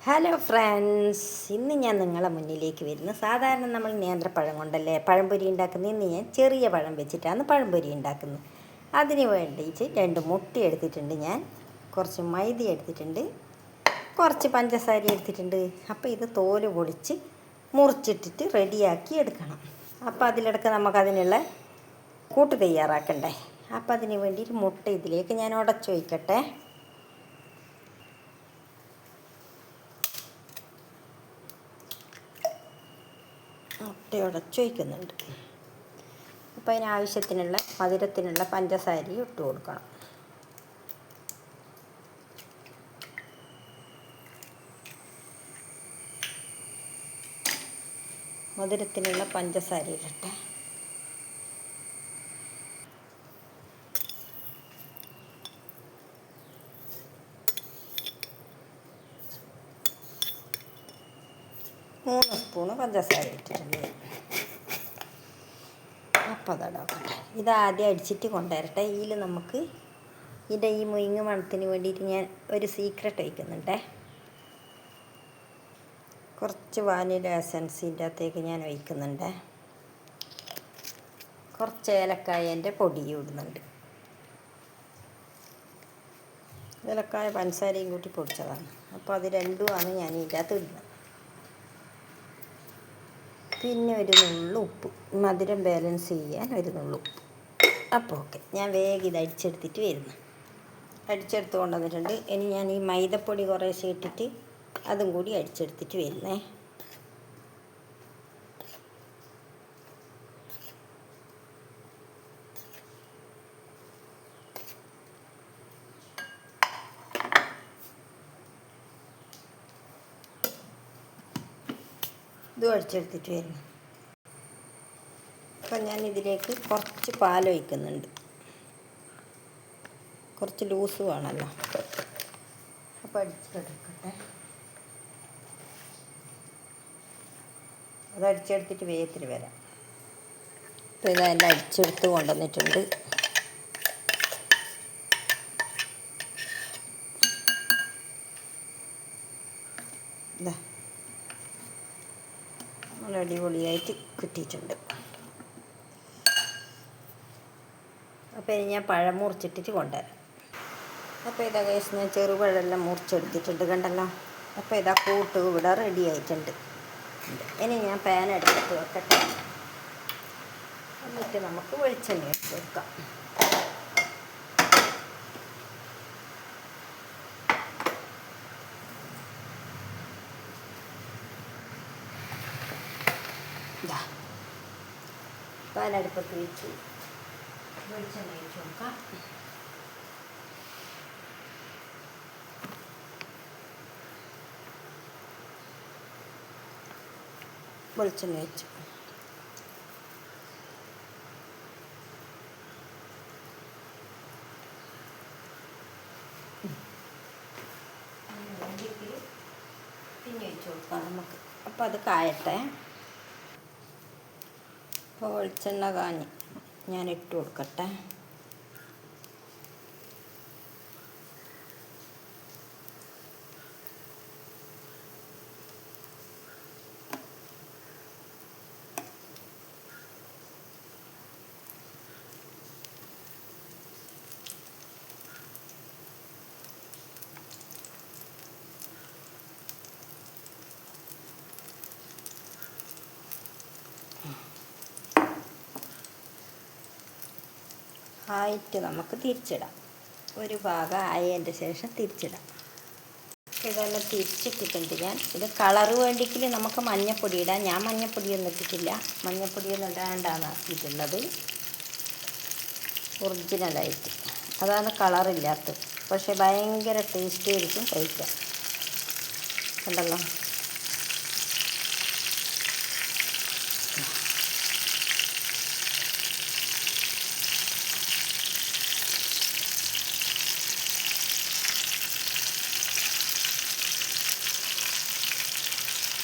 Hello friends, ഇന്ന് ഞാൻ നിങ്ങളെ മുന്നിലേക്ക് വരുന്നു. സാധാരണ നമ്മൾ നേന്ത്രപ്പഴം കൊണ്ടല്ലേ പഴംപൊരി ഉണ്ടാക്കുന്നത്. ഇന്ന് ഞാൻ ചെറിയ പഴം വെച്ചിട്ടാണ് പഴംപൊരി ഉണ്ടാക്കുന്നത്. അതിന് വേണ്ടിയിട്ട് 2 മുട്ട എടുത്തിട്ടുണ്ട്, ഞാൻ കുറച്ച് മൈദ എടുത്തിട്ടുണ്ട്, കുറച്ച് പഞ്ചസാര എടുത്തിട്ടുണ്ട്. അപ്പോൾ ഇത് തോല് പൊടിച്ച് മുറിച്ചിട്ടിട്ട് റെഡിയാക്കി എടുക്കണം. അപ്പോൾ അതിലിടക്ക് നമുക്കതിനുള്ള കൂട്ട് തയ്യാറാക്കണ്ടേ. അപ്പോൾ അതിന് വേണ്ടിയിട്ട് മുട്ട ഇതിലേക്ക് ഞാൻ ഉടച്ചു വയ്ക്കട്ടെ. മുട്ട ഉടച്ച് വയ്ക്കുന്നുണ്ട്. അപ്പോൾ അതിനാവശ്യത്തിനുള്ള മധുരത്തിനുള്ള പഞ്ചസാര ഇട്ട് കൊടുക്കണം. മധുരത്തിനുള്ള പഞ്ചസാര ഇടട്ടെ. മൂന്ന് സ്പൂണ് പഞ്ചസാര ഇട്ടിട്ടുണ്ട്. അപ്പോൾ അതടക്കട്ടെ. ഇതാദ്യം അടിച്ചിട്ട് കൊണ്ടുവരട്ടെ. ഇതിൽ നമുക്ക് ഇതിൻ്റെ ഈ മുയിങ്ങ് മണത്തിന് വേണ്ടിയിട്ട് ഞാൻ ഒരു സീക്രട്ട് ഒഴിക്കുന്നുണ്ടേ. കുറച്ച് വാനില എസൻസിൻ്റെ അകത്തേക്ക് ഞാൻ ഒഴിക്കുന്നുണ്ട്. കുറച്ച് ഏലക്കായൻ്റെ പൊടി ഇടുന്നുണ്ട്. ഏലക്കായ പഞ്ചസാരയും കൂട്ടി പൊടിച്ചതാണ്. അപ്പോൾ അത് രണ്ടുമാണ് ഞാൻ ഇതിൻ്റെ അകത്ത് ഇടുന്നത്. പിന്നെ ഒരു നുള്ളു ഉപ്പ്, മധുരം ബാലൻസ് ചെയ്യാൻ ഒരു നുള്ളു ഉപ്പ്. അപ്പോൾ ഓക്കെ, ഞാൻ വേഗം ഇത് അടിച്ചെടുത്തിട്ട് വരുന്നു. അടിച്ചെടുത്ത് കൊണ്ടുവന്നിട്ടുണ്ട്. ഇനി ഞാൻ ഈ മൈദപ്പൊടി കുറേശ്ശെ ഇട്ടിട്ട് അതും കൂടി അടിച്ചെടുത്തിട്ട് വരുന്നേ. ഇതും അടിച്ചെടുത്തിട്ട് വരുന്നു. അപ്പം ഞാൻ ഇതിലേക്ക് കുറച്ച് പാലൊഴിക്കുന്നുണ്ട്. കുറച്ച് ലൂസ് വേണമല്ലോ. അപ്പോൾ അടിച്ചെടുക്കട്ടെ. അത് അടിച്ചെടുത്തിട്ട് വേഗത്തിൽ വരാം. അപ്പോൾ ഇതെല്ലാം അടിച്ചെടുത്ത് കൊണ്ടുവന്നിട്ടുണ്ട്. ഇതാ നല്ല അടിപൊളിയായിട്ട് കിട്ടിയിട്ടുണ്ട്. അപ്പോൾ ഇനി ഞാൻ പഴം മുറിച്ചിട്ടിട്ട് കൊണ്ടുവരാം. അപ്പോൾ ഇതാ ഗൈസ്, ഞാൻ ചെറുപഴമെല്ലാം മുറിച്ചെടുത്തിട്ടുണ്ട്, കണ്ടല്ലോ. അപ്പോൾ ഇതാ കൂട്ട് ഇവിടെ റെഡി ആയിട്ടുണ്ട്. ഇനി ഞാൻ പാൻ എടുത്തിട്ട് വെക്കട്ടെ. എന്നിട്ട് നമുക്ക് വെളിച്ചെണ്ണ ഒഴിച്ച് കൊടുക്കാം. ഇതാ പാൻ അടുപ്പത്ത് വെച്ച് വെളിച്ചെണ്ണ ഒഴിച്ച് കൊടുക്കാം. വെളിച്ചെണ്ണ ഒഴിച്ചു. പിന്നെ ഒഴിച്ച് കൊടുക്കാം നമുക്ക്. അപ്പോൾ അത് കായട്ടെ. അപ്പോൾ വെളിച്ചെണ്ണ കാഞ്ഞ് ഞാൻ ഇട്ട് കൊടുക്കട്ടെ. ആയിട്ട് നമുക്ക് തിരിച്ചിടാം. ഒരു ഭാഗം ആയതിൻ്റെ ശേഷം തിരിച്ചിടാം. ഇതെല്ലാം തിരിച്ചിട്ടിട്ടുണ്ട് ഞാൻ. ഇത് കളറ് വേണ്ടിയെങ്കിൽ നമുക്ക് മഞ്ഞപ്പൊടി ഇടാം. ഞാൻ മഞ്ഞപ്പൊടിയൊന്നും ഇട്ടിട്ടില്ല. മഞ്ഞപ്പൊടിയൊന്നും ഇടാണ്ടാണ് ആക്കിയിട്ടുള്ളത്, ഒറിജിനലായിട്ട്. അതാണ് കളറില്ലാത്തത്. പക്ഷേ ഭയങ്കര ടേസ്റ്റ് ആയിരിക്കും കഴിക്കാൻ, കണ്ടല്ലോ.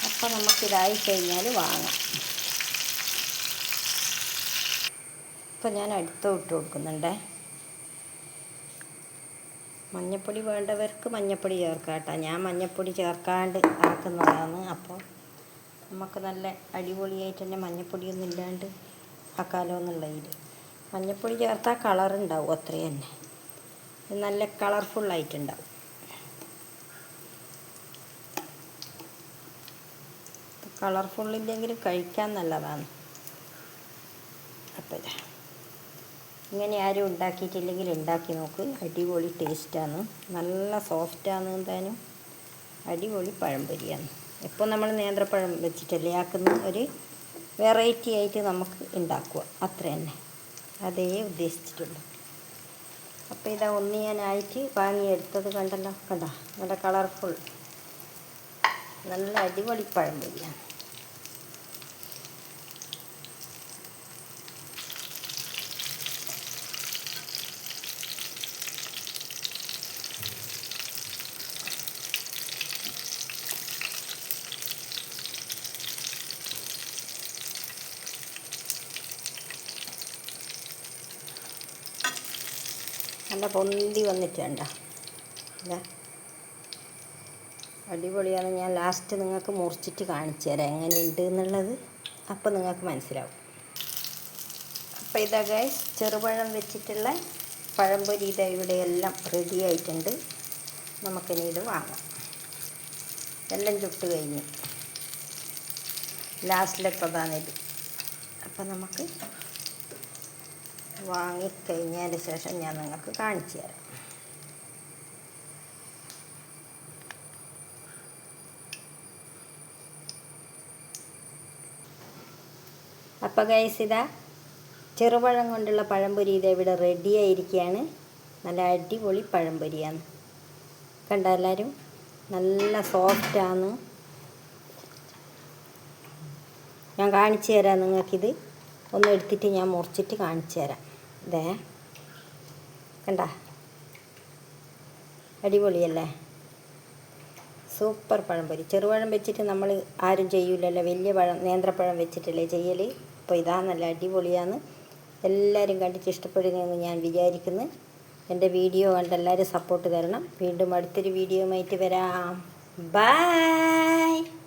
അപ്പോൾ നമുക്കിതായി കഴിഞ്ഞാൽ വാങ്ങാം. ഇപ്പോൾ ഞാൻ അടുത്ത് ഇട്ട് കൊടുക്കുന്നുണ്ടേ. മഞ്ഞൾപ്പൊടി വേണ്ടവർക്ക് മഞ്ഞൾപ്പൊടി ചേർക്കാം കേട്ടോ. ഞാൻ മഞ്ഞൾപ്പൊടി ചേർക്കാണ്ട് ആക്കുന്നതാണ്. അപ്പോൾ നമുക്ക് നല്ല അടിപൊളിയായിട്ട് തന്നെ മഞ്ഞൾപ്പൊടിയൊന്നും ഇല്ലാണ്ട് ആക്കാമല്ലോ എന്നുള്ളതിൽ മഞ്ഞൾപ്പൊടി ചേർത്താൽ കളറുണ്ടാവും, അത്രയും തന്നെ നല്ല കളർഫുള്ളായിട്ടുണ്ടാവും. കളർഫുള്ളില്ലെങ്കിലും കഴിക്കാൻ നല്ലതാണ്. അപ്പോൾ ഇങ്ങനെ ആരും ഉണ്ടാക്കിയിട്ടില്ലെങ്കിൽ ഉണ്ടാക്കി നോക്ക്, അടിപൊളി ടേസ്റ്റാണ്, നല്ല സോഫ്റ്റാണ്, എന്തായാലും അടിപൊളി പഴംപൊരിയാണ്. ഇപ്പോൾ നമ്മൾ നേന്ത്രപ്പഴം വെച്ചിട്ടല്ലേ ആക്കുന്ന, ഒരു വെറൈറ്റി ആയിട്ട് നമുക്ക് ഉണ്ടാക്കുക, അത്ര തന്നെ, അതേ ഉദ്ദേശിച്ചിട്ടുള്ളൂ. അപ്പോൾ ഇതാ ഒന്നിയാനായിട്ട് വാങ്ങിയെടുത്തത് കണ്ടല്ലോ, കണ്ടോ, നല്ല കളർഫുൾ, നല്ല അടിപൊളി പഴംപൊരിയാണ്. നല്ല പൊന്തി വന്നിട്ടുണ്ട്, അല്ലേ, അടിപൊളിയാണ്. ഞാൻ ലാസ്റ്റ് നിങ്ങൾക്ക് മുറിച്ചിട്ട് കാണിച്ചു തരാം എങ്ങനെയുണ്ട് എന്നുള്ളത്, അപ്പോൾ നിങ്ങൾക്ക് മനസ്സിലാവും. അപ്പോൾ ഇതാ ഗൈസ്, ചെറുപഴം വെച്ചിട്ടുള്ള പഴംപൊരി ഇതാ ഇവിടെ എല്ലാം റെഡി ആയിട്ടുണ്ട്. നമുക്കിനി ഇത് വാങ്ങാം. എല്ലാം ചുട്ട് കഴിഞ്ഞു, ലാസ്റ്റിലെത്തതാണിത്. അപ്പോൾ നമുക്ക് വാങ്ങിക്കഴിഞ്ഞതിന് ശേഷം ഞാൻ നിങ്ങൾക്ക് കാണിച്ചു തരാം. അപ്പോൾ ഗൈസ്, ഇതാ ചെറുപഴം കൊണ്ടുള്ള പഴംപൊരി ഇത് ഇവിടെ റെഡി ആയിരിക്കുകയാണ്. നല്ല അടിപൊളി പഴംപൊരിയാണ്, കണ്ട എല്ലാവരും, നല്ല സോഫ്റ്റാണ്. ഞാൻ കാണിച്ചു തരാം നിങ്ങൾക്കിത് ഒന്ന് എടുത്തിട്ട് ഞാൻ മുറിച്ചിട്ട് കാണിച്ചു തരാം. ഇതേ കണ്ട, അടിപൊളിയല്ലേ, സൂപ്പർ പഴംപൊരി. ചെറുപഴം വെച്ചിട്ട് നമ്മൾ ആരും ചെയ്യൂലല്ലോ, വലിയ പഴം നേന്ത്രപ്പഴം വെച്ചിട്ടല്ലേ ചെയ്യൽ. അപ്പോൾ ഇതാ നല്ല അടിപൊളിയാണ്. എല്ലാവരും കണ്ടിട്ട് ഇഷ്ടപ്പെടുന്നതെന്ന് ഞാൻ വിചാരിക്കുന്നു. എൻ്റെ വീഡിയോ കണ്ട് എല്ലാവരും സപ്പോർട്ട് തരണം. വീണ്ടും അടുത്തൊരു വീഡിയോയുമായിട്ട് വരാം. ബൈ.